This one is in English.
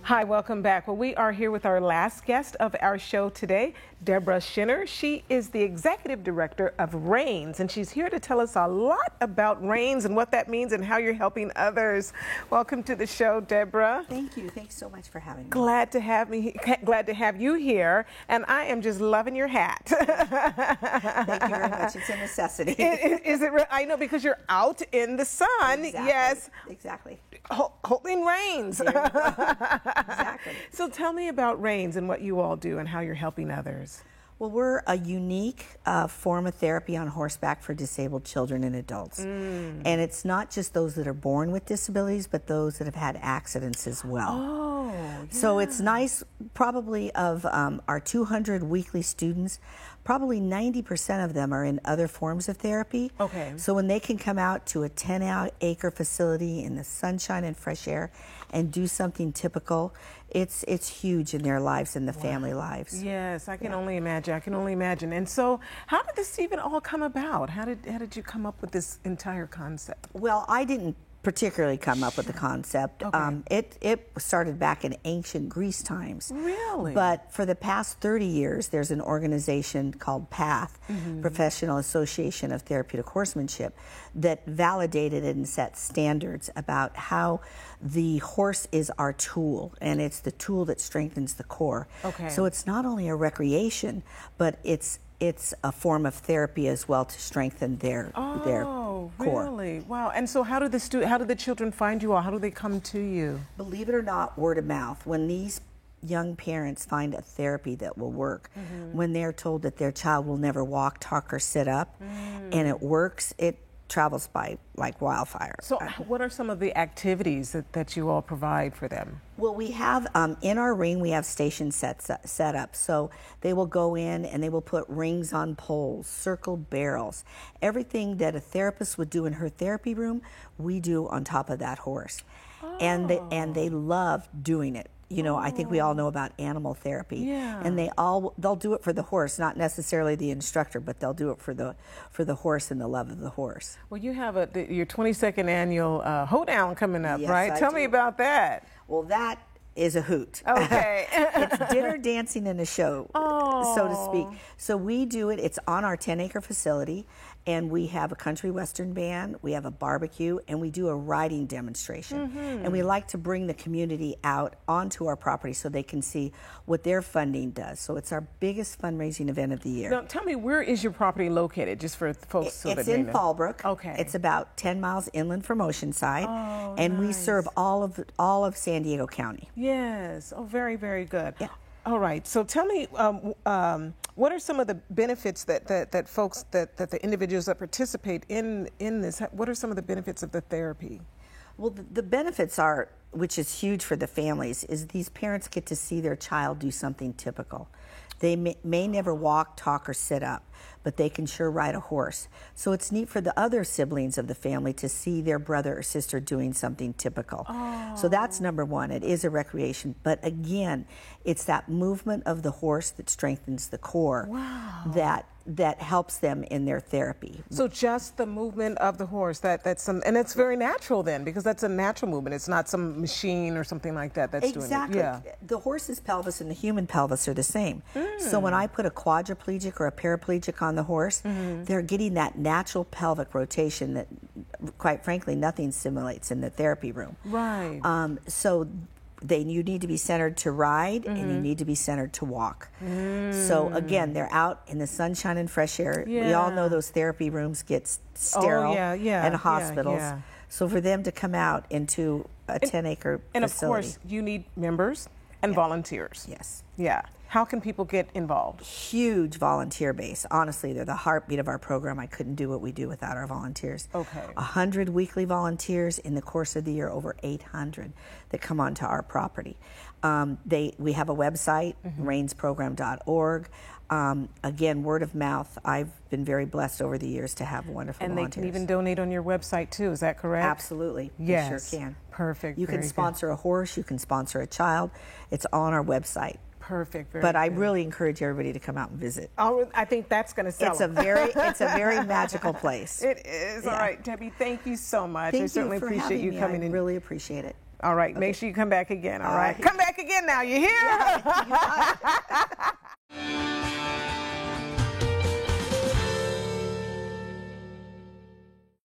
Hi, welcome back. Well, we are here with our last guest of our show today, Deborah Schinner. She is the executive director of RAINS, and she's here to tell us a lot about RAINS and what that means and how you're helping others. Welcome to the show, Deborah. Thank you. Thanks so much for having me. Glad to have you here, and I am just loving your hat. Thank you very much. It's a necessity. Is it? I know, because you're out in the sun. Exactly. Yes. Exactly. Holding RAINS. Exactly. So tell me about RAINS and what you all do and how you're helping others. Well, we're a unique form of therapy on horseback for disabled children and adults. And it's not just those that are born with disabilities, but those that have had accidents as well. Oh, yeah. So it's nice, probably of our 200 weekly students, probably 90% of them are in other forms of therapy. Okay. So when they can come out to a 10-acre facility in the sunshine and fresh air and do something typical, it's huge in their lives and the family lives. Yes, I can only imagine. I can only imagine. And so, how did this even all come about? How did you come up with this entire concept? Well, I didn't particularly come up with the concept. Okay. It started back in ancient Greece times. Really? But for the past 30 years, there's an organization called PATH, Professional Association of Therapeutic Horsemanship, that validated and set standards about how the horse is our tool, and it's the tool that strengthens the core. Okay. So it's not only a recreation, but it's a form of therapy as well to strengthen their core. Really? Wow. And so how do the children find you all? How do they come to you? Believe it or not, word of mouth. When these young parents find a therapy that will work, when they're told that their child will never walk, talk, or sit up, and it works, it travels by like wildfire. So what are some of the activities that you all provide for them? Well, we have, in our ring, we have stations set up. So they will go in and they will put rings on poles, circle barrels. Everything that a therapist would do in her therapy room, we do on top of that horse. And they love doing it. You know, I think we all know about animal therapy. Yeah. And they'll do it for the horse, not necessarily the instructor, but they'll do it for the horse and the love of the horse. Well, you have your 22nd annual hoedown coming up, Yes, right? I Tell do. me about that. Well, that is a hoot. Okay. It's dinner, dancing, and a show, so to speak. So we do it. It's on our 10-acre facility, and we have a country western band, we have a barbecue, and we do a riding demonstration. And we like to bring the community out onto our property so they can see what their funding does. So it's our biggest fundraising event of the year. Now, tell me, where is your property located, just for folks so It's that they in know? Fallbrook. Okay. It's about 10 miles inland from Oceanside, and we nice. serve all of San Diego County. Yes. Oh, very, very good. Yeah. All right. So tell me, what are some of the benefits that folks, that the individuals that participate in this, what are some of the benefits of the therapy? Well, the benefits are, which is huge for the families, is these parents get to see their child do something typical. They may never walk, talk, or sit up, but they can sure ride a horse. So it's neat for the other siblings of the family to see their brother or sister doing something typical. So that's number one. It is a recreation. But again, it's that movement of the horse that strengthens the core. Wow. That helps them in their therapy. So just the movement of the horse, and it's very natural then, because that's a natural movement. It's not some machine or something like that that's doing it. Exactly. Yeah. The horse's pelvis and the human pelvis are the same. So when I put a quadriplegic or a paraplegic on the horse, they're getting that natural pelvic rotation that, quite frankly, nothing simulates in the therapy room. Right. So you need to be centered to ride, and you need to be centered to walk. So again, they're out in the sunshine and fresh air. We all know those therapy rooms get sterile and hospitals. Yeah. So for them to come out into a 10-acre And of facility. course, you need members and volunteers. Yes. Yeah. How can people get involved? Huge volunteer base. Honestly, they're the heartbeat of our program. I couldn't do what we do without our volunteers. Okay. 100 weekly volunteers in the course of the year, over 800 that come onto our property. We have a website, rainsprogram.org. Again, word of mouth. I've been very blessed over the years to have wonderful volunteers. And they can even donate on your website too, is that correct? Absolutely. Yes. You sure can. Perfect. You can sponsor a horse, you can sponsor a child. It's on our website. Perfect. Very But I good. really encourage everybody to come out and visit. I think that's going to sell. It's a very magical place. It is. Yeah. All right, Debbie, thank you so much. Thank I certainly you for appreciate having you me. coming I in. really appreciate it. All right, make sure you come back again. All right, come back again. again now. You hear? Yeah, you got it.